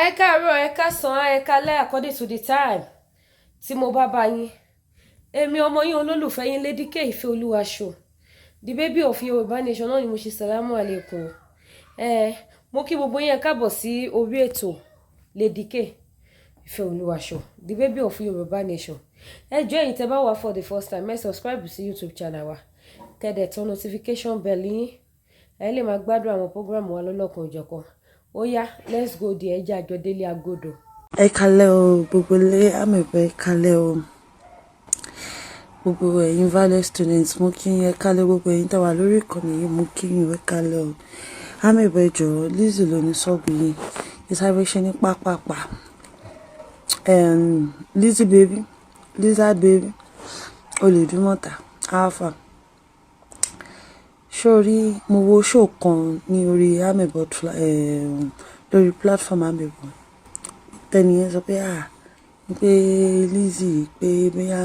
Ẹ káàárọ̀, ẹ káàsán, ẹ káalẹ́ according to the time tí mo bá bá yín. Èmi ọmọ yín olólùfẹ́ yín Lady K Ìfẹ́ Olúwa show. The baby of Yorùbá nation náà ni mo ṣe salamu alaikum. Mo kí gbogbo yín káàbọ̀ sí orí ètò Lady K Ìfẹ́ Olúwa show. The baby of Yorùbá nation. Ẹ jọ̀ọ́ ẹ̀yin tẹ́ bá wá for the first time, ẹ subscribe sí YouTube channel wa. Kẹ́dẹ̀ tán notification bell yín. Ẹ lè máa gbádùn àwọn program wa lọ́lọ́kan òjọ̀kan. Oh yeah, let's go there. Ẹja àjọ délé agodo. Ẹ kálẹ́ o, gbogbo ilé àmẹ̀bẹ̀ ẹ kálẹ́ o. Gbogbo ẹ̀yin value students mo kí yín ẹ kálẹ́, gbogbo ẹ̀yin tẹ́ wà lórí ìkànnì yìí mo kí yín ẹ kálẹ́ o. Àmẹ̀bẹ̀ jọ̀ọ́ Lizzy ló ní sọ́ọ̀bù yìí. Ìsáré ṣe ní pápápá. Lizzy baby, Ole Idumọta Alpha. Sórí mo wo show kan ní orí àmẹ̀bẹ̀ lórí platform àmẹ̀bẹ̀. Tẹ́ni yẹn sọ pé pé Lizzy pé bóyá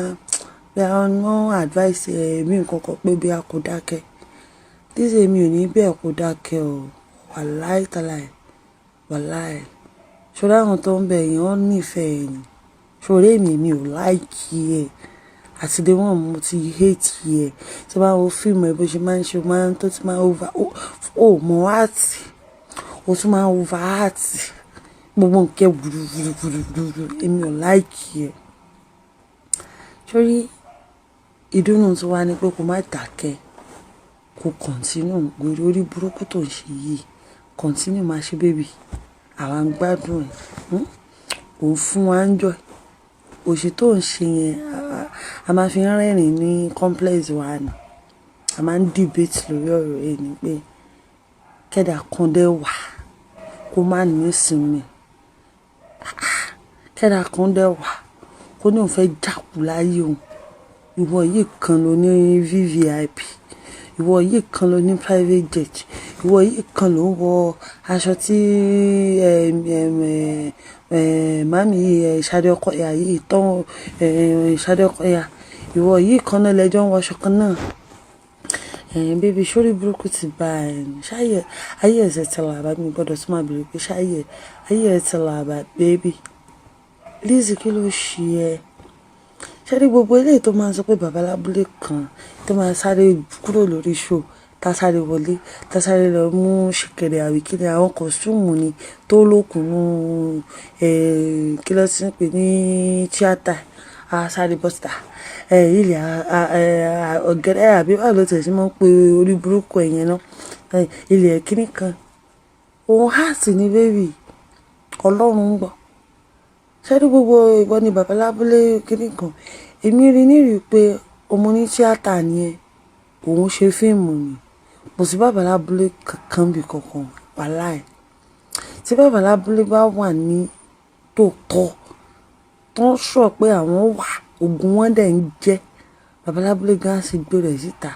no advice mi nǹkan kan pé bí a kò dákẹ́. Lizzy mi ò ní bẹ́ẹ̀ kò dákẹ́ o. Wàláì tàláì. Wàláì. Ṣọ́ra àwọn tó ń bẹ̀ yẹn wọ́n nífẹ̀ẹ́ ni. Ṣọ́ra mi ò like ẹ̀. Àti dé wọ́n mo ti hate ẹ̀. Tí bá wo fíìmù ẹ̀ bó ṣe máa ń ṣe máa ń tó ti máa over mọ̀ àti. O tún máa over àti. Gbogbo nǹkan gbùrùgbùrù èmi ò like ẹ̀. Sórí ìdùnnú tí wá ní pé kó má dákẹ́, kó continue gbèrè orí burúkú tó ń ṣe yìí, continue máa ṣe baby. Àwa ń gbádùn ẹ̀. Òun fún wa ń joy. Òṣì tó ń ṣe yẹn a máa fi rẹ́rìn ní complex wa ni. A máa ń debate lórí ọ̀rọ̀ ẹ̀ ni pé kẹ́dà kan dẹ́ wà kó má ní ìsinmi. Kẹ́dà kan dẹ́ wà kó ní òun fẹ́ jákù láyé òun. Ìwọ yìí kan ló ní VVIP. Ìwọ yìí kan ló ní private jet. Ìwọ yìí kan ló ń wọ aṣọ tí màmí Ṣadé Ọkọ̀yà yìí tán Ṣadé Ọkọ̀yà. Ìwọ yìí kan náà lẹ́jọ́ ń wọ aṣọ kan náà. Baby sórí burúkú ti bá ṣáyẹ ayé ẹ̀sẹ̀ tẹ̀lé àbá mi gbọ́dọ̀ tún máa bèrè pé ṣáyẹ ayé ẹ̀ tẹ̀lé àbá baby. Lizzy kí ló ṣe ẹ́? Ṣé rí gbogbo eléyìí tó máa ń sọ pé bàbá lábúlé kan tó máa sáré kúrò lórí show, tá sáré wọlé, tá sáré lọ mú ṣìkẹ̀rẹ̀ àwíkíni àwọn kọ̀stúmù ni tó lókùnú kí ló ti ń pè ní tíátà sáré bọ́sítà ilẹ̀ ọ̀gẹ́rẹ́ àbí báwo ló tẹ̀sí mọ́ pé orí burúkú ẹ̀yẹn náà ilẹ̀ kíní kan òun hàtì ní bébì ọlọ́run ń gbọ́. Ṣé rí gbogbo ìwọ ni bàbá lábúlé kíní kan èmi rí nírìí pé ọmọ ní tíátà ni ẹ òun ṣe fíìmù ni kò sí bàbá lábúlé kankan bí kankan wàláì. Tí bàbá lábúlé bá wà ní tòótọ́ tó ń sọ pé àwọn wà ogun wọn dẹ̀ ń jẹ́ bàbá lábúlé gan á sì gbé rẹ̀ síta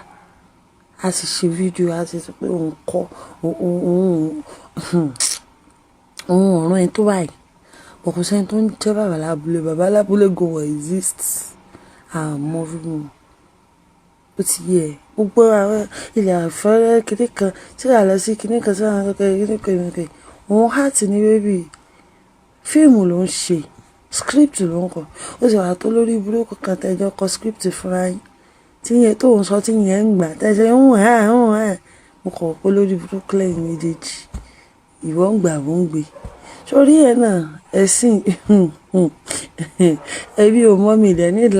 á sì ṣe fídíò á sì sọ pé òun kọ́ òun ọ̀ràn ẹ̀ tó báyìí. Ọkùnrin sẹ́ni tó ń jẹ́ bàbá lábúlé go exist àmọ́ fíìmù ó ti yẹ gbogbo àwọn ilẹ̀ àfẹ́rẹ́ kìnní kan tí a lọ sí kìnní kan tí a lọ kìnní kan òun hàtì ní bébì fíìmù ló ń ṣe script ló ń kọ ó sì wà tó lórí burúkú kan tẹjọ kọ script fúnra yín tí yẹn tó ń sọ tí yẹn ń gbà tẹsẹ mo kọ pé lórí burúkú lẹ́yìn méjèèjì ìwọ ń gbà wọ́n ń gbé sórí ẹ̀ náà ẹ̀sìn ẹbí ò mọ́ mi dẹ̀ nídìí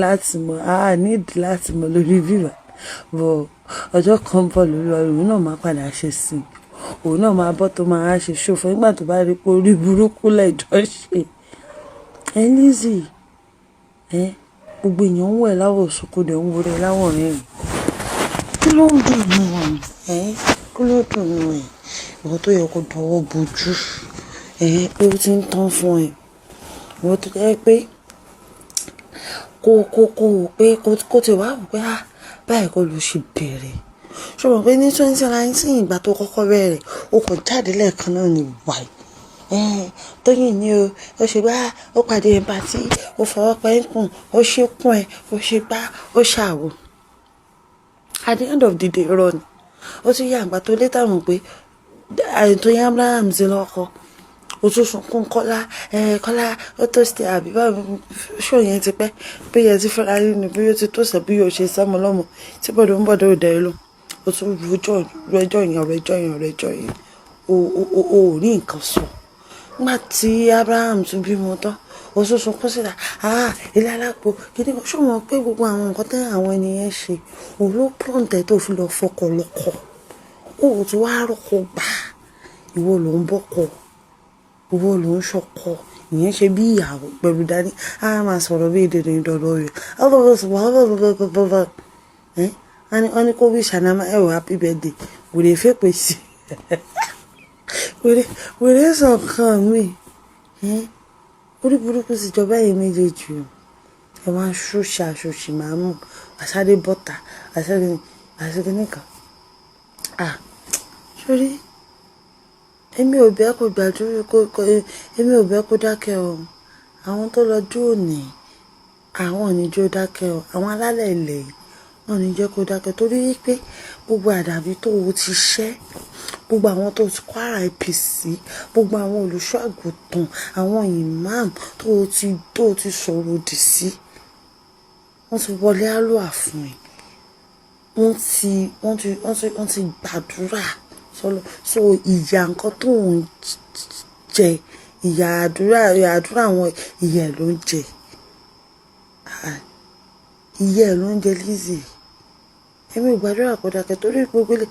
láti mọ̀ lórí bíbá bọ̀ ọjọ́ kan bọ̀ lórí ọ̀run náà máa padà ṣe sí òun náà máa bọ́ tó máa ṣe ṣòfò nígbà tó bá rí pé orí burúkú lẹ́jọ́ ṣe. Lizzy gbogbo èèyàn ń wẹ̀ láwọ̀ òṣùkú dẹ̀ ń wọlé láwọ̀ rẹ̀ kí ló ń dùn mí wọn kí ló dùn mí ìwọ tó yẹ kó dọwọ́ bojú pé ó ti ń tán fún ẹ ìwọ tó jẹ́ pé kó ti wá pé báyìí kó ló ṣe bẹ̀rẹ̀ ṣùgbọ́n pé ní 2019 ìgbà tó kọ́kọ́ bẹ̀rẹ̀ ó kàn jáde lẹ́ẹ̀kan náà ní wáyé Tóyìn ni ó ṣe gbá ó pàdé empathy ó fọwọ́ pa ẹ̀kùn ó ṣe kún ẹ ó ṣe gbá ó ṣàwò at the end of the day rọ ni ó ti yá àgbà tó létà mọ̀ pé àìtó yá Abraham sí lọ́kọ o tún sunkún Kọ́lá Kọ́lá ó tó ṣe àbí báwo ṣó yẹn ti pẹ́ bí yẹn ti fẹ́ra rí ni bí yóò ti tó sẹ́ bí yóò ṣe sẹ́mu lọ́mọ tí bọ́dọ̀ ń bọ̀dọ̀ ò dẹ̀ lọ o tún rẹjọ́ yẹn o ò rí nǹkan sọ nígbà tí Abraham tún bímọ tán o tún sunkún síta ilé alápò gidi kan ṣó wọn pé gbogbo àwọn nǹkan tẹ́ àwọn ènìyàn ṣe òun ló pọ́ǹtẹ̀ tó fi lọ fọkọ lọ́kọ o ò tún wá rọ́kọ gbà ìwọ ló ń bọ́kọ ìwọ ló ń ṣọkọ ìyẹn ṣe bí ìyàwó pẹ̀lú dání a máa sọ̀rọ̀ bí èdè ìdọ̀dọ̀ rẹ̀ wọ́n ní kó bí ṣànámà ẹ̀wọ̀ happy birthday wèrè fèpè sí wèrè sọ̀kan mi orí burúkú sì jọba yìí méjèèjì o ẹ máa ṣòṣì máa mú àṣàdé bọ́tà àṣàdé nìkan sórí èmi ò bẹ́ẹ̀ kó gbàdúrà èmi ò bẹ́ẹ̀ kó dákẹ́ o àwọn tó lọ jó òní àwọn ò ní jó dákẹ́ o àwọn alálẹ̀ ilẹ̀ yìí wọn ò ní jẹ́ kó dákẹ́ torí pé gbogbo àdàbí tó o ti ṣẹ́ gbogbo àwọn tó ti kó RIPC gbogbo àwọn olùṣọ́ àgùntàn àwọn imam tó o ti sọ̀rọ̀ òdì sí wọ́n ti wọlé àlùwà fún ẹ wọ́n ti gbàdúrà sọlọ so ìyà nǹkan tó ń jẹ ìyà àdúrà àwọn ìyà ló ń jẹ ìyà ló ń jẹ Lizzy èmi ò gbàdúrà kó dákẹ́ torí gbogbo ilé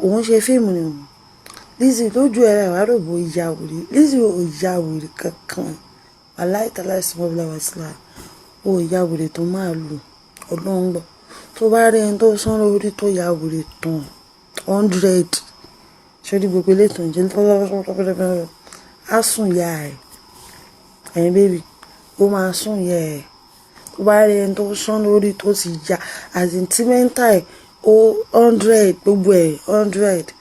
òun ṣe fíìmù ni Lizzy lójú ẹ̀rọ àwárògbò ìyá wèrè Lizzy ò ìyá wèrè kankan aláìtàláìsímọ́bíláwàsílà ò ìyá wèrè tó máa lù ọlọ́run gbọ́ tó bá rí ẹni tó sán lórí tó yá wèrè tán 100 sórí gbogbo ilé tó ń jẹ á sùn ya ẹ̀yin bébì ó máa sùn ya ẹ̀ tó bá rí ẹni tó sán lórí tó ti ya àzìntímẹ́ntà ẹ̀ ó 100 gbogbo ẹ̀ 100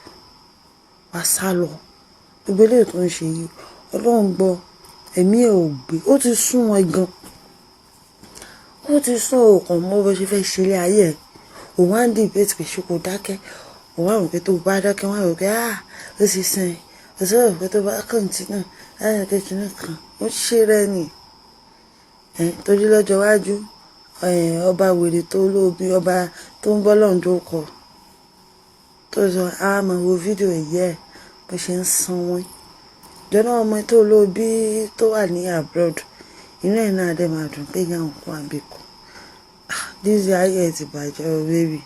wá sá lọ gbogbo ilé tó ń ṣe yìí ọlọ́run gbọ́ ẹ̀mí ẹ̀ ò gbé ó ti sún wọn gan ó ti sún ọkàn mọ́ bó ṣe fẹ́ ṣe ilé ayé ẹ̀ òun á ń dìbẹ́tì pé ṣe kò dákẹ́ òun á rò pé tó bá dákẹ́ wọ́n á rò pé ó ti sìn ọ̀sẹ̀ rò pé tó bá kọ̀ǹtínà láti kékeré kan ó ṣe rẹ́ nì torí lọ́jọ́ iwájú ọba wèrè tó lóbi ọba tó ń bọ́ lọ́njọ́ kọ tó sọ á máa wo fídíò ẹ̀yẹ́ ẹ̀ bó ṣe ń san wọ́n jọ́nà ọmọ tó lóbi tó wà ní abroad inú ẹ̀ náà dẹ̀ máa dùn pé ìyá òun kó àbíkú Lizzy ayé ẹ̀ ti bàjẹ́ o baby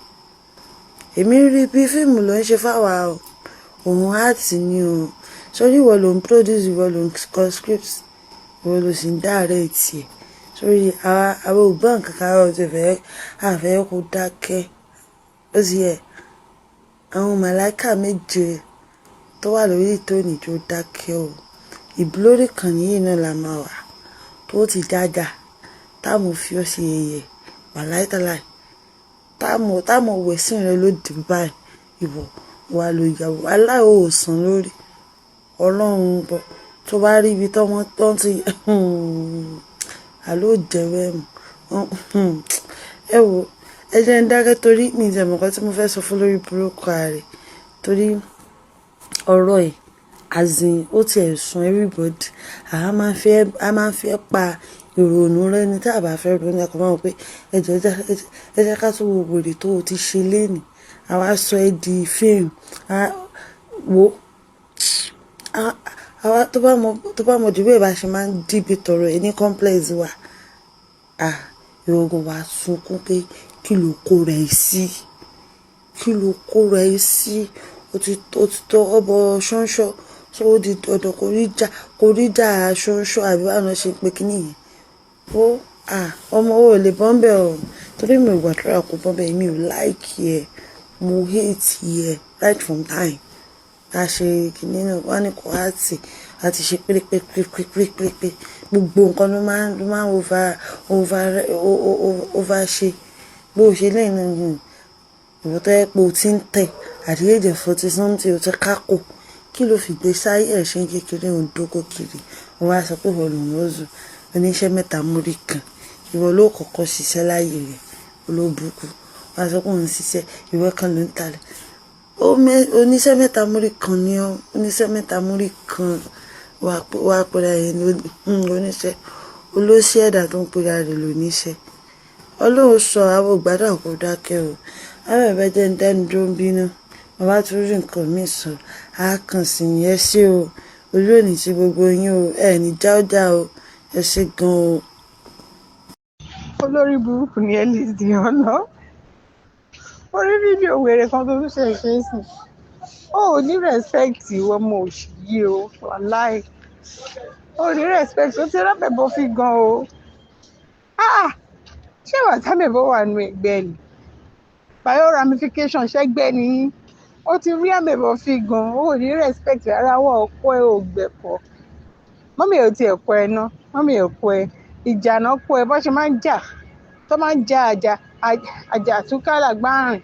èmi rí bí fíìmù ló ń ṣe fáwa òun áàtì ni o sórí ìwọ ló ń produce ìwọ ló ń kọ script ìwọ ló sì ń dáàrẹ́ tiẹ̀ sórí àwọn ògbọ́n kankan àwọn ti àfẹ́ kó dákẹ́ ó sì yẹ àwọn màláìkà méje tó wà lórí ìtòní tó dákẹ́ o ìbúlórí kan nìyí náà la máa wà tó ti jájà táàmù fi ọ́ sí yẹ̀yẹ̀ wàláìtàláì táàmù wẹ̀sìn rẹ ló dì báyìí ìwọ wà ló yàwó aláìwòsàn lórí ọlọ́run bọ̀ tó bá rí ibi tó ń ti àló jẹ̀wẹ́ mọ̀ ẹ wo ẹ jẹ́ ń dákẹ́ torí mi ìjẹ̀mọ̀ kan tí mo fẹ́ sọ fún lórí burúkú rẹ̀ torí ọ̀rọ̀ ẹ̀ azin ó tiẹ̀ sùn everybody a máa ń fẹ́ pa ìrònú rẹ ní tá a bá fẹ́ ronú ẹ̀kọ́ máa wọ pé ẹ jẹ́ ká tó wo wèrè tó o ti ṣe lénìí àwa sọ ẹ di fíìmù wo àwa tó bá mọ dìbò ìbá ṣe máa ń dìbì tọrọ ẹ ní complex wa ìrògùn wa sunkún pé kí ló kó rẹ̀ sí ó ti tọ́ ọbọ̀ ṣọ́nṣọ́ tó ó di ọ̀dọ̀ kò rí jà ṣọ́nṣọ́ àbí wà náà ṣe pé kí nìyẹn ọmọ ò lè bọ́m̀bẹ̀ o torí mi ò gbàdúrà kó bọ́m̀bẹ̀ mi ò láìkì ẹ̀ mo hate ẹ̀ right from time a ṣe kìnìún náà wọ́n ní kò àti ṣe pérépérépérépérépé gbogbo nǹkan ló máa ń over ṣe bó o ṣe lẹ́yìn náà ìwọ tó yẹ pé o ti ń tẹ̀ àti èdè 40 something o ti kákò kí ló fi gbé sáyé ẹ̀ ṣe ń kékeré òun dógó kiri wọ́n á sọ pé wọ́n lòun lóṣù oníṣẹ́ mẹ́ta múrí kan ìwọ ló kọ́kọ́ ṣiṣẹ́ láyé rẹ̀ olóbùkù wọ́n á sọ pé òun ṣiṣẹ́ ìwọ kan ló ń talẹ̀ oníṣẹ́ mẹ́ta múrí kan ni ọ́ oníṣẹ́ mẹ́ta múrí kan wá pera ẹni oníṣẹ́ olóṣì ẹ̀dá tó ń pera rẹ̀ lóníṣẹ́. Ọlọ́run sọ àwọn ògbádà kò dákẹ́ o. Àbẹ̀bẹ̀ jẹ́ ń dẹ́nu dúró ń bínú. Bàbá tún rí nǹkan míì sọ. A kàn sí yẹn ṣé o. Ojú òní ti gbogbo yín o. Ẹ ní jáọ́jà o. Ẹ ṣé gan o. Olórí burúkú ni Elise ọ̀nà. Orí fídíò wèrè kan tó tún ṣe ṣe é sìn. Ó ò ní respect ìwọ ọmọ òṣì yìí o. Wàláì. Ó ò ní respect ó ti rábẹ̀bọ̀ fi gan o. Ṣé wàá tábẹ̀bọ̀ wà nù ẹgbẹ́ ni? Bio ramification ṣẹ́gbẹ́ ni. Ó ti rí àbẹ̀bọ̀ fi gan. Ó ò ní respect rárá wọ́n ọkọ ẹ̀ ò gbẹ̀pọ̀. Mọ́mí ò tiẹ̀ kọ ẹ ná. Mọ́mí ò kọ ẹ. Ìjà náà kọ ẹ bó ṣe máa ń jà. Tó máa ń ja àjà àtúkálà gbáàrin.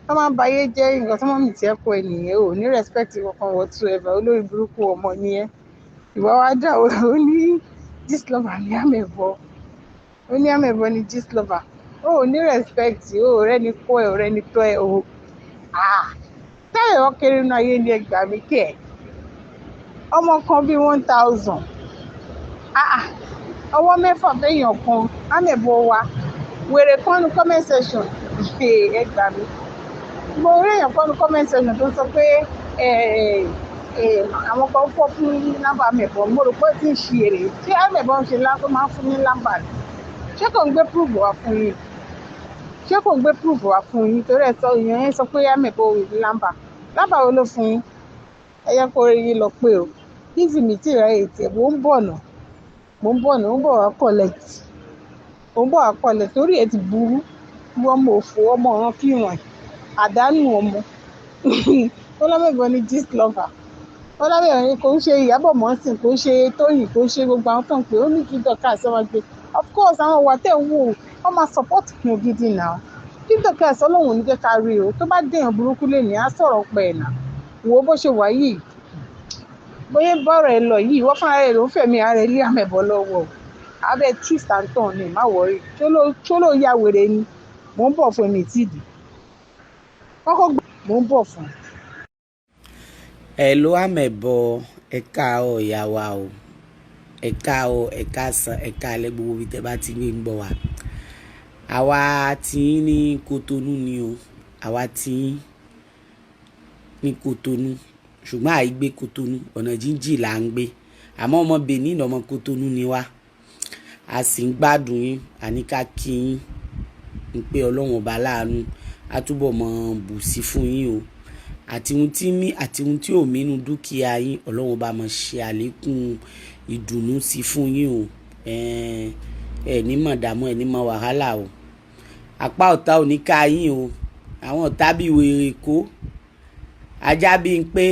Tó máa ń bayé jẹ́ nǹkan tó mọ́mí tiẹ̀ kọ ẹ nìyẹn. Ò ní respect kankan whatsoever. Olórí burúkú ọmọ ni ẹ. Ìwà wa dà ó ní Gistlover ní àmẹ̀bọ̀. Ó ní àmẹ̀bọ̀ ní Gistlover. Ó ní respect. Ó rẹ́ ni kọ́ ẹ, ó rẹ́ ni tọ́ ẹ. Táyọ̀ kéré nínú ayé ni ẹgbàá mi kẹ́ ẹ̀. Ọmọ kan bíi 1000. Ọwọ́ mẹ́fà fẹ́yàn kan. Àmẹ̀bọ̀ wa. Wèrè kan ní comment section. Ẹgbàá mi. Mo rí èèyàn kan ní comment section tó sọ pé àwọn kan fọ́ fún nọ́mbà àmẹ̀bọ̀. Mo rò pé tí ń ṣe èrè. Ṣé àmẹ̀bọ̀ ń ṣe láńkó máa ń fún ní nọ́mbà rẹ̀? Ṣé kò ń gbé proof wá fún yín? Ṣé kò ń gbé proof wá fún yín? Torí ẹ̀ sọ ìyẹn yẹn sọ pé àmẹ̀bọ̀ ò rí nọ́mbà. Nọ́mbà wo ló fún yín? Ẹ yẹ kó rí yín lọ pé o. Easy mi tí ìrẹ́ ètì ẹ̀ mo ń bọ̀ nà. Mo ń bọ̀ wá collect. Mo ń bọ̀ wá collect torí ẹ ti burú. Wọ́n mọ̀ òfò ọmọ ọ̀ràn fíwọ̀n. Àdánù ọmọ. Ọlámẹ̀bọ̀ ni Gistlover. Ọlámẹ̀bọ̀ ni kò ń ṣe Ìyábọ̀ Mọ́sìn, kò ń ṣe Tóyìn, kò ń ṣe gbogbo àwọn tó ń pè ó ní kí Dorcas ọmọ gbé. Of course àwọn ọ̀wà tẹ̀ ń wò wọ́n máa support fún gidi náà. Kí Dorcas Ọlọ́run ní jẹ́ ká rí o. Tó bá dèèyàn burúkú lè ní á sọ̀rọ̀ pẹ̀ náà. Wo bó ṣe wà yìí. Bóyá bọ́ọ̀rọ̀ ẹ lọ yìí wọ́n fúnra rẹ̀ ló ń fẹ̀mí ara ẹ lé àmẹ̀bọ̀ lọ́wọ́. Abẹ́ twist and turn ni má wọrí. Tó ló ya wèrè ni. Mò ń bọ̀ fún mi tìdí. Kọ́kọ́ gbọ́ mò ń bọ̀ fún. Ẹ ló àmẹ̀bọ̀ ẹ̀ka ọ̀yà wa o. Ẹ̀ka san ẹ̀ka alẹ́ gbogbo bí tẹ́ bá ti gbé ń bọ̀ wá. Àwa tí ní Kotonu ni o. Àwa tí ní Kotonu. Ṣùgbọ́n àìgbé Kotonu ọ̀nà jíjìn là ń gbé. Àmọ́ ọmọ Benin ọmọ Kotonu ni wá. A sì ń gbádùn yín. Àníká kí yín. Ń pé Ọlọ́run ọba láàánú. A túbọ̀ mọ bùsí fún yín o. Àti ohun tí mí àti ohun tí ò mínú dúkìá yín Ọlọ́run ọba mọ̀ ṣe àlékún ìdùnnú sí fún yín o. Ẹ ní mọ̀ dààmú ẹ ní mọ̀ wàhálà o. Apá ọ̀tá ò ní ká yín o. Àwọn ọ̀tá bí wèrè kó. Ajá bí ń pé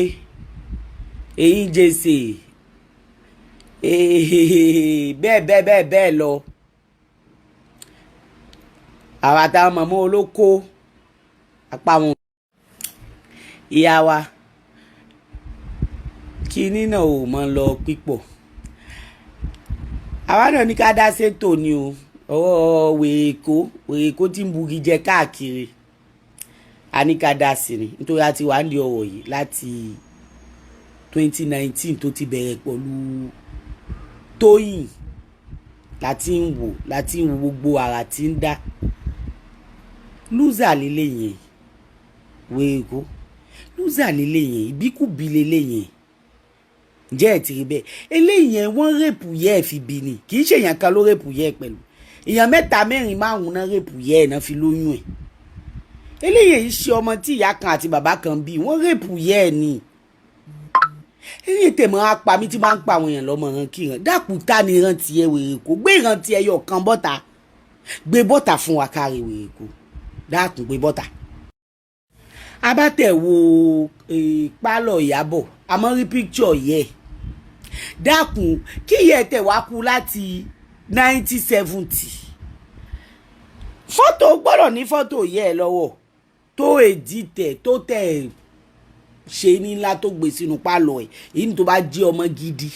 eyín jèsè. Bẹ́ẹ̀ lọ. Àwa táwọn mọ̀mọ́ olóko apá wọn. Ìyá wa kíní náà ò mọ lọ pípọ̀. Àwa náà ní ká dá sétò ni o. Ọwọ́ wèrè kó tí ń bugi jẹ káàkiri. A ní ká dá sí ni nítorí a ti wà ní ọwọ́ yìí láti 2019 tó ti bẹ̀rẹ̀ pẹ̀lú Tóyìn láti ń wo gbogbo ara tí ń dá. Lúzà lílé yẹn wèrè kó lúzà lílé yẹn ìbíkúbi lílé yẹn ǹjẹ́ ẹ̀ ti rí bẹ́ẹ̀ eléyìí yẹn wọ́n rèpù yẹ́ ẹ̀ fi bí ni kì í ṣe èèyàn kan ló rèpù yẹ́ ẹ̀ pẹ̀lú èèyàn 3 4 5 náà rèpù yẹ́ ẹ̀ náà fi lóyún ẹ̀ eléyìí ṣe ọmọ tí ìyá kan àti bàbá kan bí wọ́n rèpù yẹ́ ẹ̀ ni eléyìí tèmọ́ apá mi tí máa ń pa àwọn èèyàn lọ́mọ ìran kí ìran dákúta ni ìran tiẹ̀ wèrè kó gbé ìran tiẹ̀ yọ kan bọ́ta gbé bọ́ta fún wa kárí wèrè kó dákun gbé bọ́ta. Abátẹ̀ wo pálọ̀ Ìyábọ̀ àmọ́ rí píkṣọ̀ yẹ dákun kí yẹ tẹ̀ wá kú láti 1970 fọ́tò gbọ́dọ̀ ní fọ́tò yẹ ẹ lọ́wọ́ tó èdè tẹ̀ tó tẹ̀ ṣe ní ńlá tó gbé sínú pálọ̀ ẹ̀ èyí tó bá jẹ́ ọmọ gidi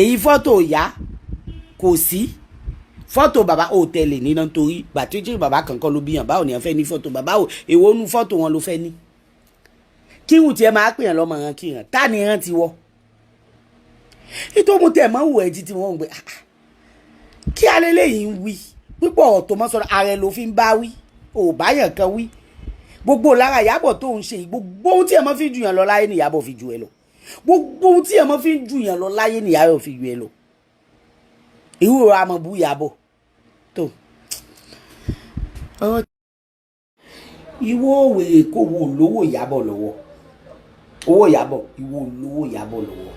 èyí fọ́tò ìyá kò sí fọ́tò bàbá ò tẹ̀lé nínú torí gbàtújì bàbá kankan ló bíyàn báwo ni wọ́n fẹ́ ní fọ́tò bàbá ò èwo nu fọ́tò wọn ló fẹ́ ní kíhùn tí ẹ máa pè yàn lọ́mọ ìran kíhàn tá ni ìran ti wọ́ Ito mo te máa ń wò ẹ́ títí wọ́n gbé kí alẹ́lẹ́yìn ń wí pípọ̀ ọ̀tọ̀ mọ́ sọ̀rọ̀ ààrẹ ló fi ń bá wí ò báyàn kan wí gbogbo lára Ìyábọ̀ tó ń ṣe gbogbo ohun tí ẹ máa fi jù yàn lọ láyé ni Ìyábọ̀ fi jù ẹ lọ gbogbo ohun tí ẹ máa fi jù yàn lọ láyé ni Ìyábọ̀ fi jù ẹ lọ ìwúrò àmọ́ bú Ìyábọ̀ tó ìwọ òwe kò wo lówó Ìyábọ̀ lọ́wọ́ owó Ìyábọ̀ ìwọ lówó Ìyábọ̀ lọ́wọ́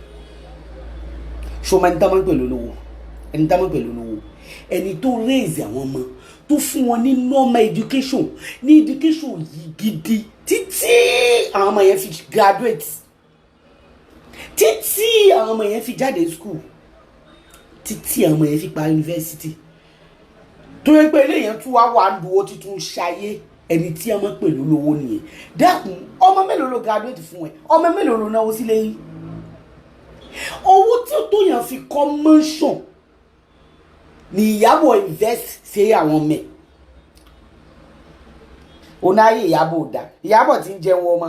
ṣọmọ ẹni tá máa ń pè lólówó ẹni tá máa ń pè lólówó ẹni tó raise àwọn ọmọ tó fún wọn ní normal education ní education yìí gidi títí àwọn ọmọ yẹn fi graduate títí àwọn ọmọ yẹn fi jáde school títí àwọn ọmọ yẹn fi parí university tó yẹ pé eléyẹn tún wá wà lówó títún ṣayé ẹni tí a máa ń pè lólówó nìyẹn dákun ọmọ mélòó ló graduate fún ẹ ọmọ mélòó ló náwó sílé yìí owó tí ó tó yàn fi kọ́ mansion ni Ìyábọ̀ invest ṣe àwọn mẹ́ onáyé Ìyábọ̀ ò dá Ìyábọ̀ ti ń jẹun ọmọ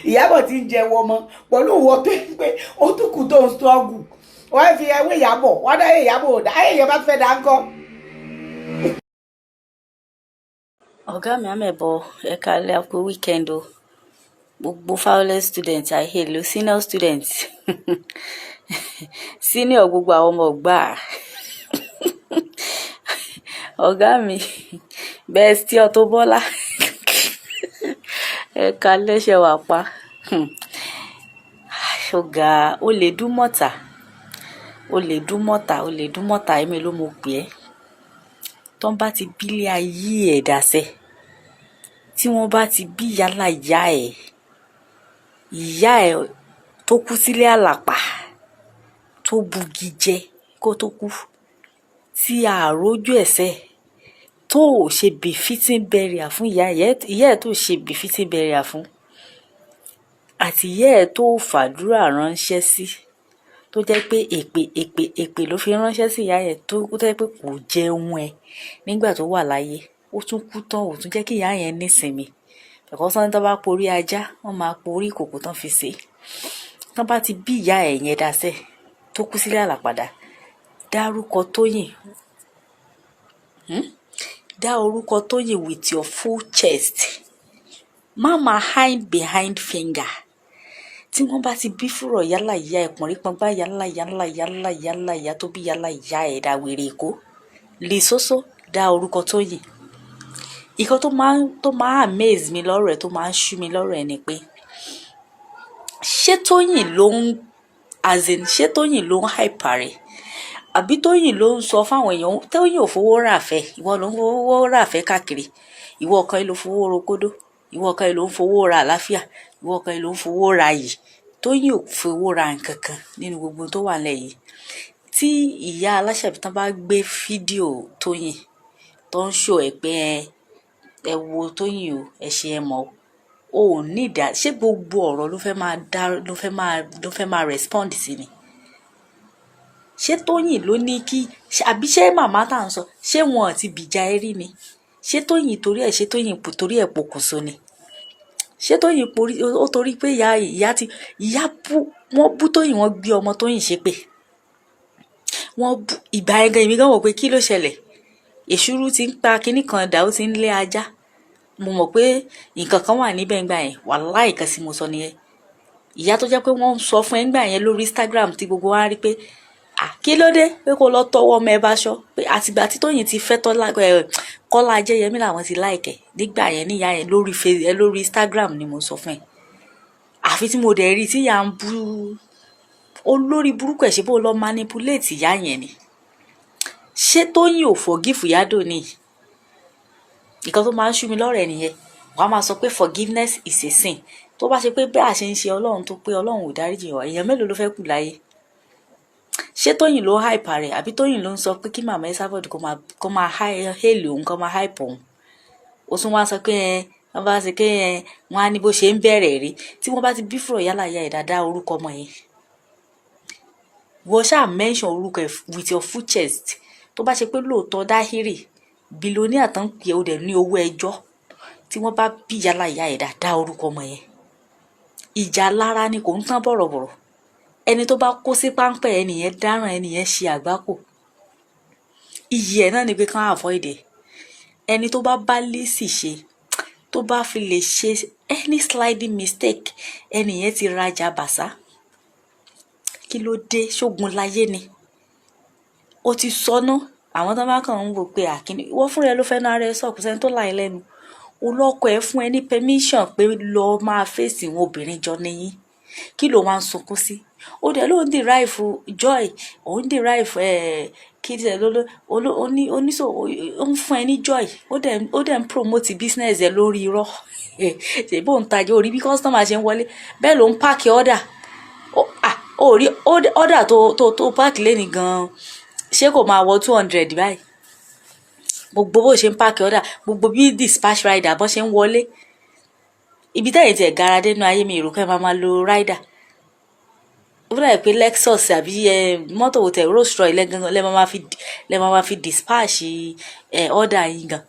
Ìyábọ̀ ti ń jẹun ọmọ pẹ̀lú owó tó ń pé ó tún kù tó ń struggle wọ́n fi ẹwé Ìyábọ̀ wọ́n dáyé Ìyábọ̀ ò dá ayé yẹn bá fẹ́ dá ń kọ́. Ọ̀gá mi àmẹ̀bọ ẹ̀ka alẹ́ àpò weekend o gbogbo fowler student àìhèlò senior student senior gbogbo àwọn ọmọ ọgbà ọ̀gá mi bestie Auto Bola ẹ̀ka lẹ́sẹ̀ wà pa ṣọ̀gá Ole Idumọta èmi ló mo pè ẹ́ tó ń bá ti bílé ayé ẹ̀ dàsẹ́ tí wọ́n bá ti bí yálà ìyá ẹ̀ tó kú sílé àlàpà tó bugi jẹ kó tó kú tí àrójú ẹ̀sẹ̀ tó ṣe befitting burial fún ìyá ẹ̀ tó ṣe befitting burial fún àti ìyá ẹ̀ tó fàdúrà ránṣẹ́ sí tó jẹ́ pé èpè ló fi ránṣẹ́ sí ìyá ẹ̀ tó jẹ́ pé kò jẹun ẹ̀ nígbà tó wà láyé ó tún kú tán ò tún jẹ́ kí ìyá yẹn nísinmi ẹ̀kọ́ sọ́ni tó bá porí ajá wọ́n máa porí ìkòkò tán fi ṣe tán bá ti bí ìyá ẹ̀ yẹn dasẹ̀ tó kú sílé àlàpàdà dárúkọ Tóyìn dá orúkọ Tóyìn with your full chest má máa hide behind finger tí wọ́n bá ti bí fúrọ̀ yálà ìyá ẹ̀ pọ̀nrípọ̀n bá yálà ìyá tó bí yálà ìyá ẹ̀ dá wèrè èkó lè sóso dá orúkọ Tóyìn ìkan tó máa amaze mi lọ́rọ̀ ẹ̀ tó máa ń ṣú mi lọ́rọ̀ ẹ̀ ni pé ṣé Tóyìn ló ń hype rẹ̀ àbí Tóyìn ló ń sọ fáwọn èèyàn Tóyìn ò fowó rà fẹ́ ìwọ ló ń fowó rà fẹ́ káàkiri ìwọ kan ló fowó rokodo ìwọ kan ló ń fowó ra àlàáfíà ìwọ kan ló ń fowó ra yìí Tóyìn ò fowó ra nǹkan kan nínú gbogbo tó wà nílẹ̀ yìí tí ìyá aláṣàbí tán bá gbé fídíò Tóyìn tó ń ṣò ẹ pé ẹ wo Tóyìn o ẹ ṣe ẹ mọ̀ o ò ní ìdá ṣé gbogbo ọ̀rọ̀ ló fẹ́ máa respond sí ni ṣé Tóyìn ló ní kí àbí ṣé màmá tá à ń sọ ṣé wọn ti bìjà ẹ rí ni ṣé Tóyìn torí ẹ̀ pokùnso ni ṣé Tóyìn ó torí pé wọ́n bú Tóyìn wọ́n gbé ọmọ Tóyìn ṣépè wọ́n bú ìgbà ẹgẹ ìmí gan wò pé kí ló ṣẹlẹ̀ èṣúrú ti ń pa kinní kan dà ó ti ń lé ajá mo mọ̀ pé nǹkan kan wà níbẹ̀ ńgbà yẹn wàláhì kan sí mo sọ nìyẹn ìyá tó jẹ́ pé wọ́n ń sọ fún ẹ ńgbà yẹn lórí Instagram tí gbogbo wa rí pé kí ló dé pé kó lọ tọwọ́ ọmọ ẹ bá ṣọ pé àtìgbà tí Tóyìn ti fẹ́ Kọ́lá Ajẹ́yẹmí làwọn ti láìkẹ̀ nígbà yẹn níyà yẹn lórí Instagram ni mo sọ fún ẹ àfi tí mo dẹ̀ rí tí ìyá ń bú olórí burúkú ẹ̀ ṣe bó lọ manipulate ìyá yẹn ni ṣé Tóyìn ò forgive Ìyádò ni nǹkan tó máa ń ṣú mi lọ́rọ̀ ẹ̀ nìyẹn wàá máa sọ pé forgiveness is a sin tó bá ṣe pé bẹ́ẹ̀ ṣe ń ṣe Ọlọ́run tó pé Ọlọ́run ò dáríjì wá èèyàn mélòó ló fẹ́ kù láyé ṣé Tóyìn ló hype rẹ̀ àbí Tóyìn ló ń sọ pé kí màmá Esabod kó máa hail òun kó máa hype òun ó tún wá sọ pé wọ́n bá ṣe pé wọ́n á ní bó ṣe ń bẹ̀rẹ̀ rí tí wọ́n bá ti bí fúrọ̀ yálà ìyá ẹ̀ dáadáa orúkọ ọmọ yẹn wọ́n ṣáà mention orúkọ ẹ̀ with your full chest tó bá ṣe pé lóòótọ́ Dáhírì bílíọ̀nìà tán pé ó dẹ̀ ní owó ẹjọ́ tí wọ́n bá bí yálà ìyá ẹ̀ dáadáa orúkọ ọmọ yẹn ìjà lára ni kò ń tán bọ̀rọ̀bọ̀rọ̀ ẹni tó bá kó sí páńpẹ́ ẹnìyẹn dáràn, ẹnìyẹn ṣe àgbákò. Iyì ẹ̀ náà ni pé kán avoid ẹ̀. Ẹni tó bá Lizzy ṣe, tó bá fi lè ṣe any sliding mistake, ẹnìyẹn ti rajà bàṣá. Kí ló dé? Ṣógun láyé ni? Ó ti sọnà. Àwọn tó bá kàn ń wò pé àkíní wọ́n fúnra ẹ ló fẹ́ náà rẹ sọ kò sẹ́ni tó láì lẹ́nu. Olọ́kọ ẹ fún ẹ ní permission pé lọ máa fèsì wọn obìnrin jọ nìyí. Kí ló wá ń sunkún sí? Ó dẹ̀ ló ń derive joy, ó ń derive kí tiẹ̀ ló ó ń fún ẹ ní joy, ó dẹ̀ ń promote business ẹ lórí irọ́. Ṣé bó ń tajà orí bí customer ṣe ń wọlé bẹ́ẹ̀ ló ń pààkì order. Ó rí order tó pààkì lẹ́ni gan-an ṣé kò máa wọ 200 báyìí? Gbogbo bó ṣe ń pààkì order, gbogbo bí dispatch rider bó ṣe ń wọlé. Ibi tẹ́yìn tiẹ̀ gara dénú ayé mi ìrò kẹ́ máa lo rider. Ó dà pé Lexus àbí mọ́tò tẹ̀ Rolls Royce lẹ́ máa fi dispatch order yín gan.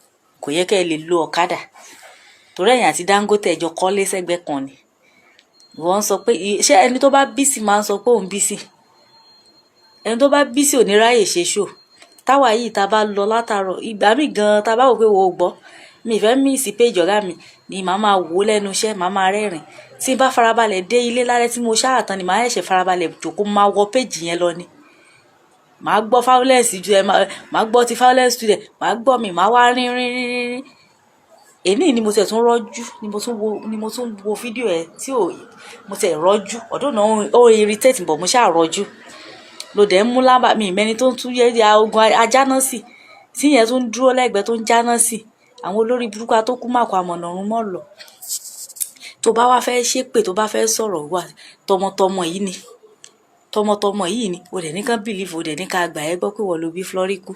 Kò yẹ kẹ́ ẹ lè lo ọ̀kadà. Torí ẹ̀yin àti Dangote ẹjọ́ kọ́lé sẹ́gbẹ́ kan ni. Wọ́n sọ pé ṣé ẹni tó bá busy máa ń sọ pé òun busy? Ẹni tó bá busy ò ní ráyè ṣe show. Táwa yìí tá bá lọ látàárọ̀ ìgbà míì gan tá bá wò pé wo ò gbọ́. Mi ìfẹ́ miss page ọ̀gá mi ni màá máa wò lẹ́nu iṣẹ́, màá máa rẹ́rìn. Tí n bá farabalẹ̀ dé ilé lálẹ́ tí mo ṣáà tán ni màá ṣẹ̀ṣẹ̀ farabalẹ̀ jókòó máa wọ page yẹn lọ ni. Màá gbọ́ violence ju màá gbọ́ ti violence student, màá gbọ́ mi, màá wá rín. Èní ni mo tẹ̀ tún rọ́jú ni mo tún wo fídíò ẹ̀ tí mo tẹ̀ rọ́jú. Ọ̀dọ́ náà ó irritate but mo ṣáà rọ́jú. Ló dẹ̀ ń mú lábà mi ìmẹ́ni tó ń tún yẹ ogun ajáná sí. Tí yẹn tún dúró lẹ́gbẹ̀ẹ́ tó ń jáná sí. Àwọn olórí burúkú tó kú máa kọ àmọ̀nà ọ̀run mọ́ lọ. Tó bá wá fẹ́ ṣépè, tó bá fẹ́ sọ̀rọ̀ wá tọmọtọmọ yìí ni. Tọmọtọmọ yìí ni. O dẹ̀ ní kán believe, o dẹ̀ ní ká gbà ẹ́ gbọ́ pé wọ́n lo bí Floriku.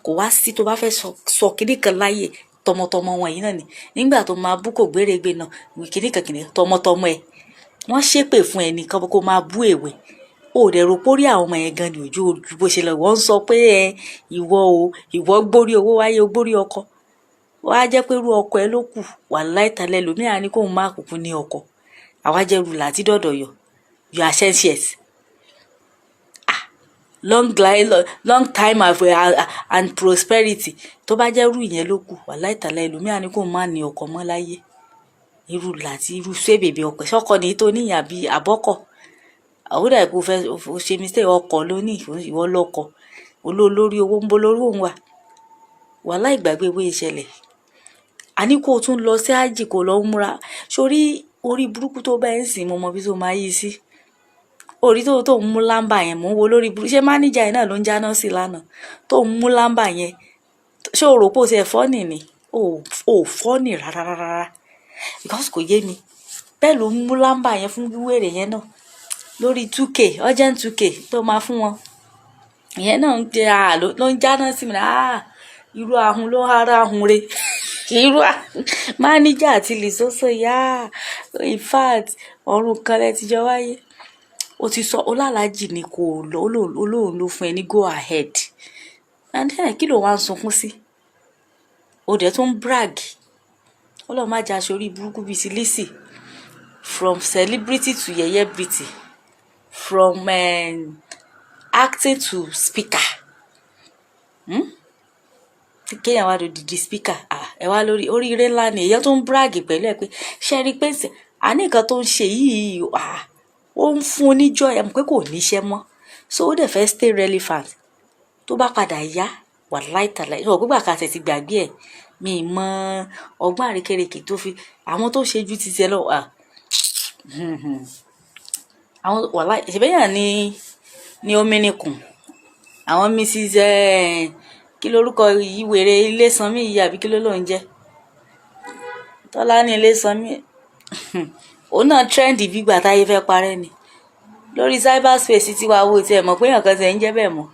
Kò wá sí tó bá fẹ́ sọ kíní kan láyè tọmọtọmọ wọn yìí náà ni. Nígbà tó máa bú kò gbérégbé náà kíní kan tọmọtọmọ ẹ̀. Wọ́n ṣépè fún ẹnì kan kó máa bú èwe. O dẹ̀ rò pórí àwọn ọmọ yẹn gan ni ojú bó ṣe lọ. Wọ́n sọ pé ìwọ gbórí owó wáyé o gbórí ọkọ. Wá jẹ́ pé irú ọkọ ẹ ló kù wàláhì tálẹ̀ lómìnira ní kóun má kúkú ní ọkọ. Àwa jẹ́ rú láti dọ̀dọ̀ yọ. You are senseless. Long time and prosperity. Tó bá jẹ́ rú ìyẹn ló kù wàláhì tálẹ̀ lómìnira ní kóun má ní ọkọ mọ́ láyé. Irú láti irú ṣé bèbè ọkọ. Ṣọ́kọ ni tó níyàn bí àbọ́kọ̀. Àwòdà ìpò fẹ́ ṣe mistake ọkọ ló ní ìwọ lọ́kọ. Olórí owó ń bó lórí òun wà. Wàláhì ìgbàgbé ewé ìṣẹ̀lẹ̀. A ní kó tún lọ sí ájì kó lọ múra. Sórí orí burúkú tó bá ń sìn mo mọ bí tó máa yí sí. Orí tó ń mú lámbà yẹn mò ń wo lórí burúkú. Ṣé máníjà yẹn náà ló ń jáná sí lánàá? Tó ń mú lámbà yẹn. Ṣé o rò pé o ti ẹ̀ fọ́nì ni? O fọ́nì rárá. Because kò yé mi. Bẹ́ẹ̀ ló ń mú lámbà yẹn fún wíwèrè yẹn náà. Lórí 2k, urgent 2k tó máa fún wọn. Ìyẹn náà ń jẹ ló ń jáná sí mi. Irú ahun ló ń hara ahun re. Irú máníjà àti lìsọ́sọ́ yá. In fact, ọ̀run kan lẹ ti jọ wáyé. O ti sọ olálàájì ni kò lọ olóhùn ló fún ẹ ní go ahead. And then kí ló wá ń sunkún sí? O dẹ̀ tún brag. Ọlọ́run má jà sórí burúkú bíi ti Lizzy. From celebrity to yẹ̀yẹ́ beauty. From acting to speaker. Kéèyàn wá di speaker. Ẹ wá lórí oríire ńlá ni èèyàn tó ń brag pẹ̀lú ẹ pé ṣe rí pé àní nǹkan tó ń ṣe yìí ó ń fún oníjọ́ ẹ̀ mọ̀ pé kò níṣẹ́ mọ́. So ó dẹ̀ fẹ́ stay relevant. Tó bá padà yá wàláhì tálàhí. Ìwọ̀n gbígbà kan ti gbàgbé ẹ̀. Mi mọ ọgbọ́n àrékérekè tó fi àwọn tó ṣe ju ti tiẹ̀ lọ. Àwọn wàláhì ìṣẹ̀bẹ̀yàn ni omi nìkùn. Àwọn Mrs. Kí lorúkọ ìwèrè Ilésanmí yìí àbí kí ló ló ń jẹ́? Tọ́lá ní Ilésanmí. Òun náà trend gbígbà táyé fẹ́ parẹ́ ni. Lórí cyberspace tí wàá wo tiẹ̀ mọ̀ pé èèyàn kan ti ń jẹ́ bẹ́ẹ̀ mọ́.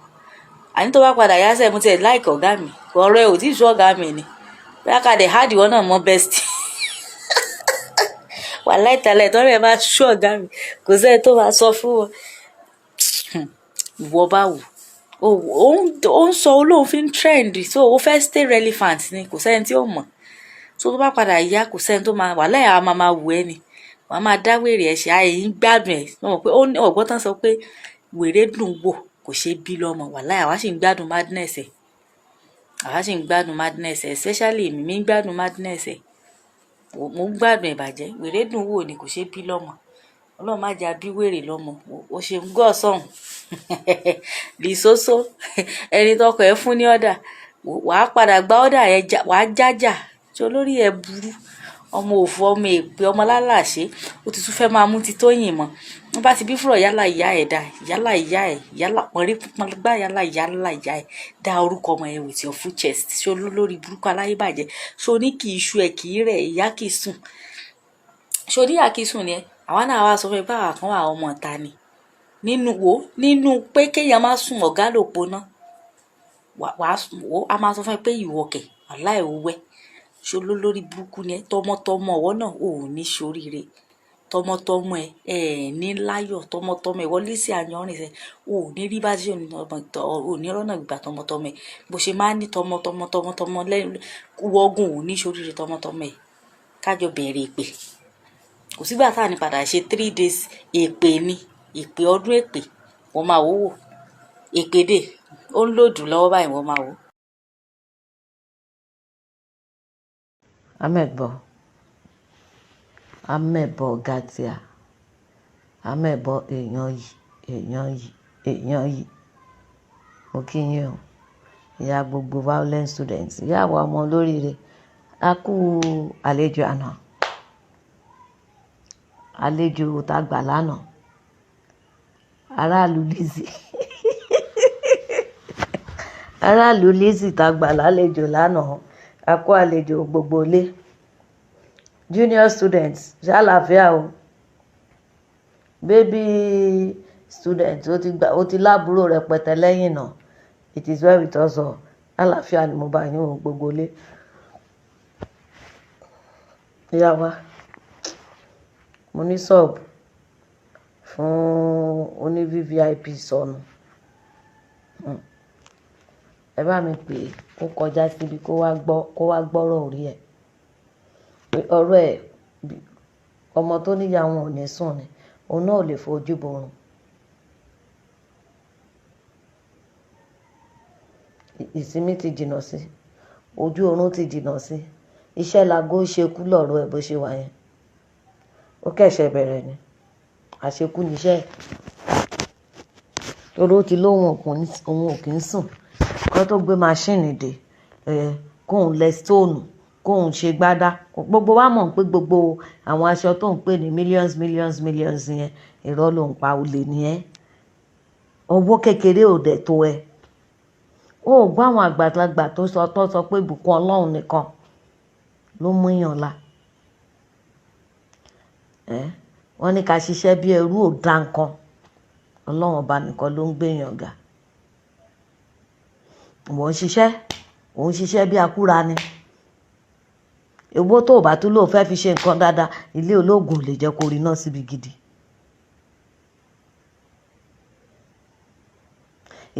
Àní tó bá padà yá sẹ́ẹ̀ mo tiẹ̀ like ọ̀gá mi. Ọ̀rọ̀ ẹ̀ ò tí ì sú ọ̀gá mi ni. Bí akadẹ̀ hard ìwọ náà mọ best. Wàláhì tálàhí tọ́rọ̀ ẹ̀ bá sú ọ̀gá mi. Kò sẹ́ni tó máa sọ fún wọn. Ìwọ bá wò. Ó ń sọ olóhùn fi ń trend. So ó fẹ́ stay relevant ni. Kò sẹ́ni tí ó mọ̀. So tó bá padà yá kò sẹ́ni tó máa wàláhì máa wù ẹ́ ni. wàá máa dá wèrè ẹ̀ ṣe àyè ń gbádùn ẹ̀ wọ́n mọ̀ pé ó ní ọ̀gbọ́n tán sọ pé wèrè dùn wò kò ṣe bí lọ́mọ wàláhì àwa sì ń gbádùn madness ẹ̀ especially èmi mi ń gbádùn madness ẹ̀ mo ń gbádùn ẹ̀ bàjẹ́ wèrè dùn wò ni kò ṣe bí lọ́mọ ọlọ́run má jà bí wèrè lọ́mọ ó ṣe ń gọ́ sọ̀hún lìsósó ẹni tọkọ ẹ fún ní ọ̀dà wàá padà gba ọ̀dà yẹn wàá jájà tí olórí ẹ burú ọmọ òfò ọmọ èpè ọmọ lálàṣe ó ti tún fẹ́ máa mú ti Tóyìn mọ́ wọ́n bá ti bí fúrọ̀ yálà ìyá ẹ̀ dá yálà ìyá ẹ̀ yálà pọ̀nrí pọ̀ngbá yálà ìyá ẹ̀ dá orúkọ ọmọ ẹ̀ with your full chest ṣó lórí burúkú aláyébàjẹ́ ṣó ní kì í ṣu ẹ̀ kì í rẹ̀ ìyá kì í sùn ṣó ní ìyá kì í sùn ni ẹ àwa náà wá sọ fún ẹ pé àwọn kan wà ọmọ ìta ni nínú pé kéèyàn má sùn ọ̀gá lòpó náà wàá a máa sọ fún ẹ pé ìwọ̀kẹ̀ aláìwúwẹ́ ṣó lórí burúkú ni ẹ tọmọtọmọ ọwọ́ náà ò ní ṣoríire tọmọtọmọ ẹ ní láyọ̀ tọmọtọmọ ẹ wọlé sí àyànrìn ẹ ò ní rí bá ṣe ò ní rọ́nà gbà tọmọtọmọ ẹ bó ṣe máa ń ní tọmọtọmọ lẹ́nu wọ́gùn ò ní ṣoríire tọmọtọmọ ẹ kájọ bẹ̀rẹ̀ èpè kò sígbà tá à ní padà ṣe 3 days èpè ni èpè ọdún èpè wọ́n máa wò èpè dè ó ń lòdù lọ́wọ́ báyìí wọ́n máa wò. amẹ̀bọ gatia amẹ̀bọ èèyàn yìí mo kí yín o ìyá gbogbo violent students ìyá àwọn ọmọ olóríire a kú àlejò àná àlejò tá a gbà lánàá aráàlú Lizzy tá a gbà lálejò lánàá a kú àlejò gbogbo ilé junior students ṣàlàáfíà o baby students ó ti láàbúrò rẹpẹtẹ lẹ́yìn náà it is well with us all àlàáfíà ni mo bá yín o gbogbo ilé ìyá wa mo ní sub fún oní vvip sọnù ẹ bá mi pè é kó kọjá síbi kó wá gbọ́rọ̀ orí ẹ̀ pé ọ̀rọ̀ ẹ̀ ọmọ tó níyà wọn ò ní sùn ni òun náà ò lè fojú borun ìsinmi ti jìnnà sí ojú oorun ti jìnnà sí iṣẹ́ lago ṣekú lọ́rọ̀ ẹ̀ bó ṣe wà yẹn ó kẹ̀ṣẹ̀ bẹ̀rẹ̀ ni àṣekú níṣẹ́ torí ó ti lóhun òun ò kì í sùn kó tó gbé máṣíìnì dé kóun lẹ stóònù kóun ṣe gbádá gbogbo wa mọ̀ pé gbogbo àwọn aṣọ tó ń pè ní millions yẹn irọ́ ló ń pa olè nìyẹn owó kékeré ò dẹ̀ tó ẹ ó gbọ́ àwọn àgbàlagbà tó sọ pé ìbùkún Ọlọ́run nìkan ló mú yàn la wọ́n ní ká ṣiṣẹ́ bí ẹrú ò dá nǹkan Ọlọ́run ọba nìkan ló ń gbéyàn ga òun ṣiṣẹ́ bí akúra ni owó tó o bá tún lò fẹ́ fi ṣe nǹkan dáadáa ilé ológun ò lè jẹ́ kó rí náà síbi gidi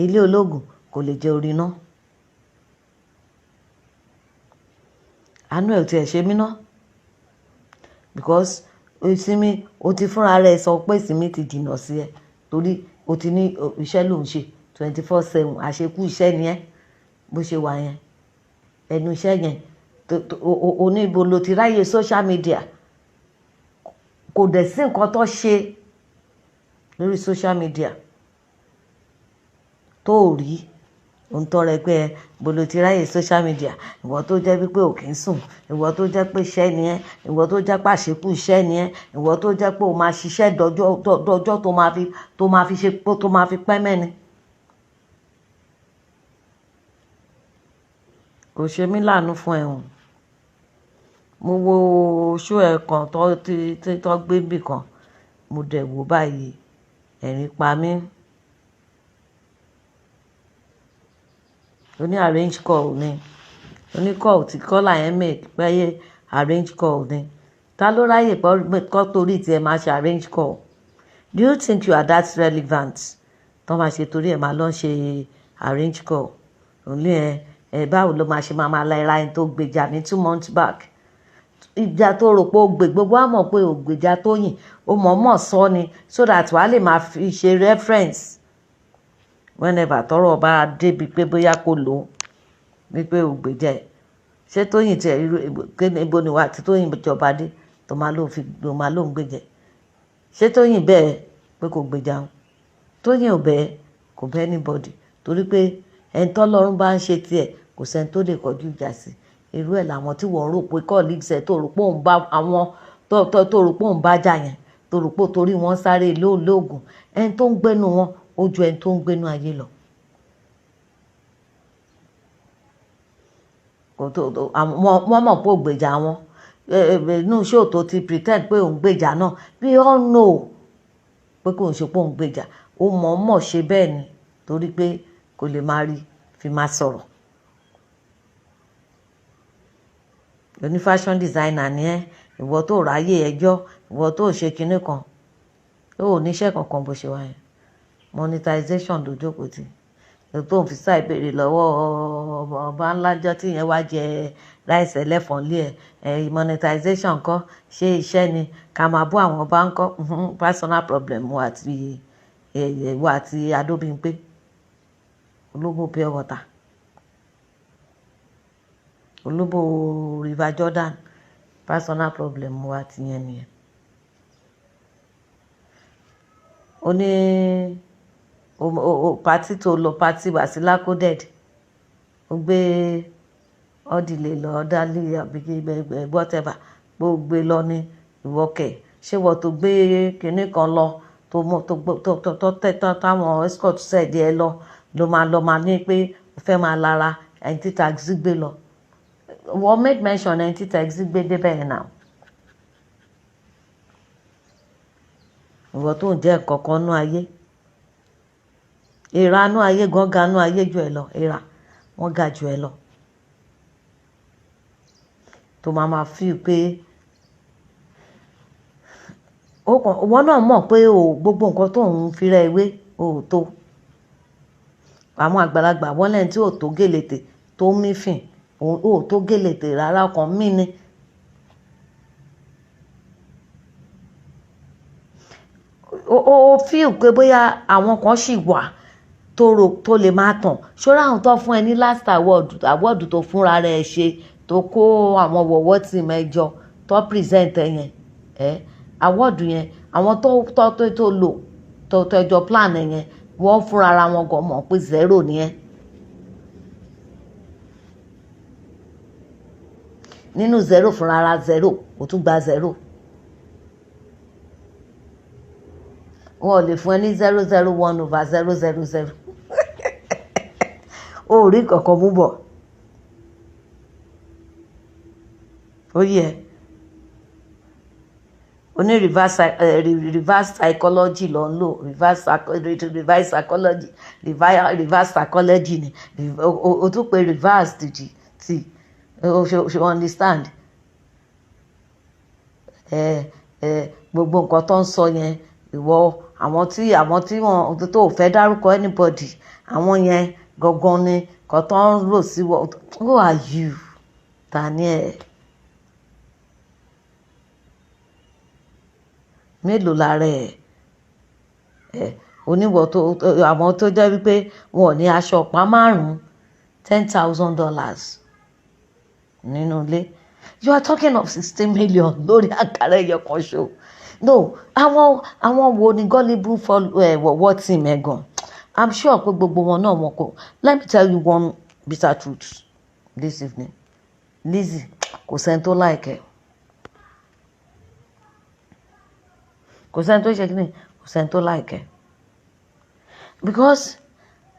ilé ológun kò lè jẹ́ orí náà àánú ẹ̀ ò tiẹ̀ ṣe mí ná because ìsinmi o ti fúnra rẹ̀ sọ pé ìsinmi ti jìnnà sí ẹ torí o ti ní iṣẹ́ ló ń ṣe 24/7 àṣekú iṣẹ́ ni ẹ́ bó ṣe wà yẹn ẹnu iṣẹ́ yẹn oníbo ló ti ráyè social media kò dẹ̀ sí nǹkan tó ṣe lórí social media tó rí òun tọrọ ẹgbẹ́ bolo ti ráyè social media ìwọ tó jẹ́ wípé ò kì í sùn ìwọ tó jẹ́ pé iṣẹ́ ni ẹ́ ìwọ tó jẹ́ pé àṣekú iṣẹ́ ni ẹ́ ìwọ tó jẹ́ pé o máa ṣiṣẹ́ dọjọ́ tó máa fi pẹ́ mẹ́ni. kò ṣe mí láàánú fún ẹ̀hún mo wo ṣó ẹ̀ kan tó gbé bì kan mo dẹ̀ wò báyìí ẹ̀rín pa mí. oní arrange call ni oní call tí kọ́là yẹn make pẹ́yẹ arrange call ni ta ló ráyè kọ́ torí tiẹ̀ máa ṣe arrange call do you think you are that relevant tó máa ṣe torí ẹ̀ máa lọ ṣe arrange call òní ẹ̀ báwo ló máa ṣe máa la ẹra ẹni tó gbèjà ní 2 months back ìjà tó rò pé o gbè gbogbo á mọ̀ pé o gbèjà Tóyìn o mọ̀ọ́mọ̀ sọ ni so that wàá lè máa fi ṣe reference whenever tọ́rọ̀ bá débi pé bóyá kò lò ó wípé o gbèjà ẹ̀. Ṣé Tóyìn tiẹ̀ ibo ni wà tí Tóyìn jọba dé tó máa lóun gbèjà ẹ̀? Ṣé Tóyìn bẹ́ẹ̀ pé kò gbèjà òun? Tóyìn ò bẹ́ẹ̀, kò bẹ́ẹ̀ anybody, torí pé ẹni tọ́lọ́run bá ń ṣe tiẹ̀ kò sẹ́ni tó lè kọjú ìjà sí. Irú ẹ̀ làwọn tí wọ́n rò pé colleagues ẹ̀ tó rò pé òun bá àwọn tó rò pé òun bá jà yẹn, tó rò pé torí wọ́n sáré lóògùn, ẹni tó ń gbénu wọn ó ju ẹni tó ń gbénu ayé lọ. Wọ́n mọ̀ pé ò gbèjà wọn inú show tó ti pretend pé òun gbèjà náà, we all know pé kò ń ṣe pé òun gbèjà, ó mọ̀ọ́mọ̀ ṣe bẹ́ẹ̀ ni torí pé kò lè máa rí fi máa sọ̀rọ̀. Oní fashion designer ni ẹ́, ìwọ tó ráyè ẹjọ́, ìwọ tó ṣe kinní kan, ó níṣẹ́ kankan bó ṣe wà yẹn. Monetization ló jókòó tì tó ń fi sáì béèrè lọ́wọ́ ọba ńlá jọ tí yẹn wá jẹ ráìsì ẹlẹ́fọ̀n lé ẹ̀ monetization kọ́, ṣé iṣẹ́ ni ká máa bú àwọn ọba ńkọ́ personal problem wa àti Adóbímpé olóbò pure water, olóbò River Jordan, personal problem wa ti yẹn nìyẹn. Ó ní pati tó lọ pati Wasila coded ó gbé ọdìlẹ lọ ọdálẹ àbíkí whatever gbé lọ ní ìwọkẹ, ṣé wọ́n tó gbé kinní kan lọ tó táwọn escort ṣẹ̀dí ẹ lọ máa ní pé ó fẹ́ máa lára ẹni tí taxi gbé lọ. Wọ́n make mention ẹni tí taxi gbé débẹ̀ yẹn náà. Ìwọ tó ń jẹ́ kankan nú ayé, ìra nú ayé gan ga nú ayé jù ẹ lọ, ìra wọ́n ga jù ẹ lọ. Tó máa feel pé wọ́n náà mọ̀ pé gbogbo nǹkan tó ń fi rẹ ìwé ò tó. Àwọn àgbàlagbà wọ́n lẹ́ni tí ò tó gèlètè tó mífìn, ò tó gèlètè rárá, ọkàn mí ni. O feel pé bóyá àwọn kan ṣì wà tó lè máa tàn. Ṣọ́ra àwọn tó fún ẹ ní last award tó fúnra rẹ̀ ṣe tó kó àwọn wọ̀wọ́ tì mẹ́jọ tó present ẹ yẹn award yẹn àwọn tó lò tó ẹjọ́ plan ẹ yẹn wọ́n fúnra ara wọn gan mọ̀ pé zero ni ẹ. Nínú zero fúnra ara zero ó tún gba zero. Wọn ò lè fún ẹ ní 001/000 ó rí kankan mú bọ̀. Ó yẹ oní reverse psychology ló ń lò, reverse psychology ni o tún pé reverse tí o understand gbogbo nǹkan tó ń sọ yẹn ìwọ àwọn tí wọn tó fẹ́ dárúkọ anybody àwọn yẹn gangan ni kan tó ń rò sí wọ. Who are you? Daniel mélòó lára oníwọ̀ àwọn tó jẹ́ wípé wọn ò ní aṣọ ọ̀pá márùn-ún $10,000 nínú ilé. You are talking of 16 million lórí àkàrà ẹyọ kan ṣo. No, àwọn wo ni gullible wọ́wọ́ tì mẹ́gàn. I'm sure pé gbogbo wọn náà wọn kò. Let me tell you one bitter truth this evening. Lizzy kò sẹ́ni tó like ẹ. Kò sẹ́ni tó ṣe kí ni, kò sẹ́ni tó like ẹ. Because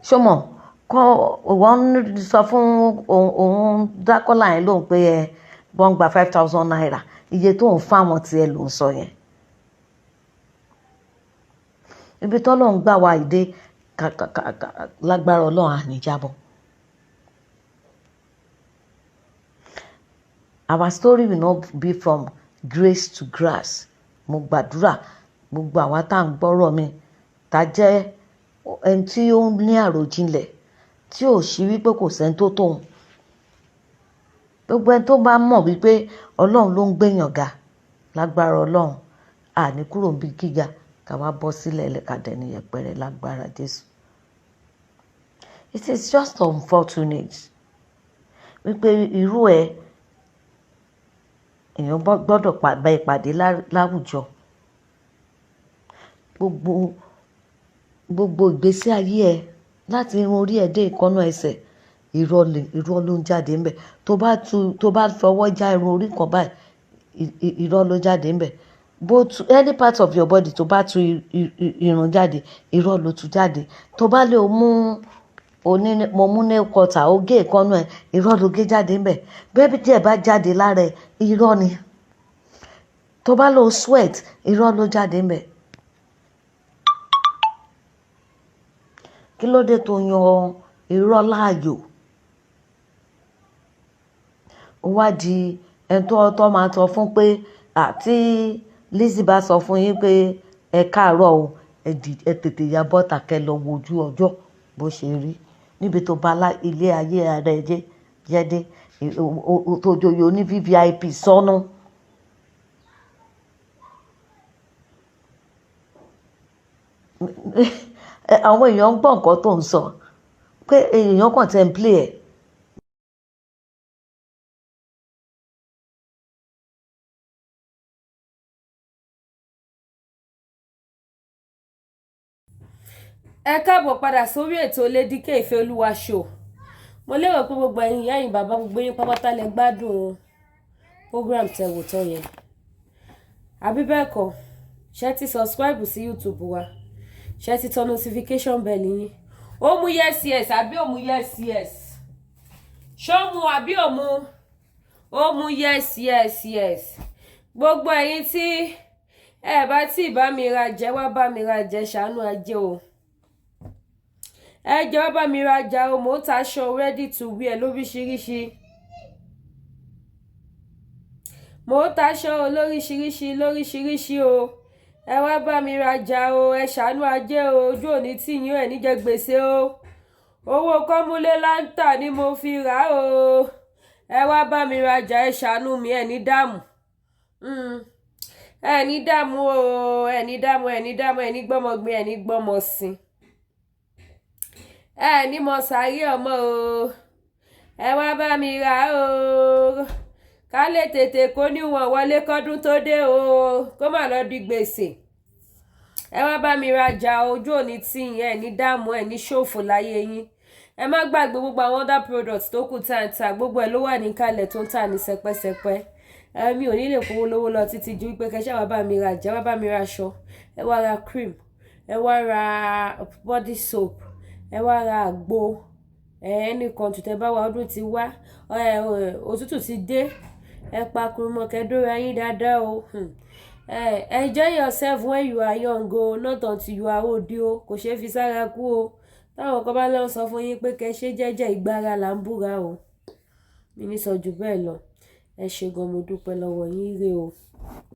ṣọmọ wọ́n sọ fún òun dákọ́lá yẹn lóhùn pé wọ́n gba 5,000 naira iye tó ń fáwọn tiẹ̀ ló ń sọ yẹn. Ibi tọ́lọ́run gbà wá ìdè lágbára Ọlọ́run àníjábọ̀. Our story will not be from grace to grass. Mo gbàdúrà gbogbo àwa tá à ń gbọ́rọ̀ mi tá jẹ́ ẹni tí ó ní àròjinlẹ̀ tí ò sí wípé kò sẹ́ni tó tóun gbogbo ẹni tó bá mọ̀ wípé Ọlọ́run ló ń gbéyàn ga lágbára Ọlọ́run àní kúrò níbi gíga ká wá bọ́ sílẹ̀ ẹlẹ́kàdẹ́ ní yẹpẹrẹ lágbára Jésù. It is just unfortunate wípé irú ẹ èèyàn gbọ́dọ̀ bá ìpàdé láwùjọ gbogbo ìgbésí ayé ẹ láti irun orí ẹ dé ìkọ́nà ẹsẹ̀ irọ́ ló ń jáde ńbẹ̀ tó bá fọwọ́ já irun orí kan báyìí irọ́ ló jáde ńbẹ̀ both any part of your body tó bá tú irun jáde irọ́ ló tú jáde tó bá lè mo mú nail cutter ó gé ìkọ́nà ẹ irọ́ ló gé jáde ńbẹ̀ bẹ́ẹ̀ díẹ̀ bá jáde lára ẹ irọ́ ni tó bá lò sweat irọ́ ló jáde ńbẹ̀. Kí ló dé tó yan irọ́ láàyò? Ó wá di ẹni tó máa sọ fún pé àti Lizzy bá sọ fún yín pé ẹ káàárọ̀ o ẹ tètè ya bọ́ta kẹ́ lọ wojú ọjọ́ bó ṣe rí níbi tó bá ilé ayé ara ẹ jẹ́ dé tó joyè oní VVIP sọ́nù. Àwọn èèyàn ń gbọ́ nǹkan tó ń sọ pé èèyàn kàn tẹ́ ń play ẹ̀. Ẹ káàbọ̀ padà sórí ètò Lady K Ìfẹ́olúwa show. Mo lérò pé gbogbo ẹ̀yin ìyá yín bàbá gbogbo yín pápátá lẹ gbádùn program tẹ̀wò tán yẹn. Àbí bẹ́ẹ̀ kọ́, ṣé ti subscribe sí YouTube wa? Ṣé ti tọ notification bell yín? Ó mú yes àbí ó mú yes? Ṣó mú àbí ó mú? Ó mú yes. Gbogbo ẹ̀yin tí ẹ bá tí bá mi ra jẹ wá bá mi ra jẹ ṣàánú ajé o. Ẹ jẹ́ wá bá mi ra jà o, mò ń ta aṣọ ready to wear lóríṣiríṣi. Mò ń ta aṣọ lóríṣiríṣi o. Ẹ wá bá mi rajà o, ẹ ṣàánú ajé o, ojú òní tí yín ẹ̀ níjẹ gbèsè o. Owó kọ́múlé láńtà ni mo fi rà o. Ẹ wá bá mi rajà, ẹ ṣàánú mi, ẹ ní dààmú. Ẹ ní dààmú o, ẹ ní gbọ́mọgbìn, ẹ ní gbọ́mọsìn. Ẹ ní mọ sáré ọmọ o. Ẹ wá bá mi rà o. Ká lè tètè kó níwọ̀n wọlé kọ́dún tó dé o, kó má lọ di gbèsè. Ẹ wá bá mi rajà, ojú òní tí yín ẹ̀ ní dààmú, ẹ̀ ní ṣòfò láyé yín. Ẹ má gbàgbé gbogbo àwọn other products tó kù tá ń tà, gbogbo ẹ̀ ló wà ní kalẹ̀ tó ń tà ní sẹpẹ́sẹpẹ́. Mi ò ní lè kówó lówó lọ títí ju wípé kẹ́ṣẹ́ wá bá mi rajà, wá bá mi ra aṣọ, ẹ wá ra cream, ẹ wá ra body soap, ẹ wá ra àgbo, ẹnìkan tùtẹ́ bá wa ọdún ti wá, òtútù ti dé. Ẹ pa kurumọ kẹdóra yín dáadáa o. Enjoy yourself when you are young o, not until you are old o. Kò ṣeé fi sára kú o. Táwọn kan bá lọ sọ fún yín pé kẹ́ ṣe jẹ́jẹ́ ìgbára là ń búra o. Mi ní sọ jù bẹ́ẹ̀ lọ. Ẹ ṣé gan, mo dúpẹ́ lọ́wọ́ yín, ire o.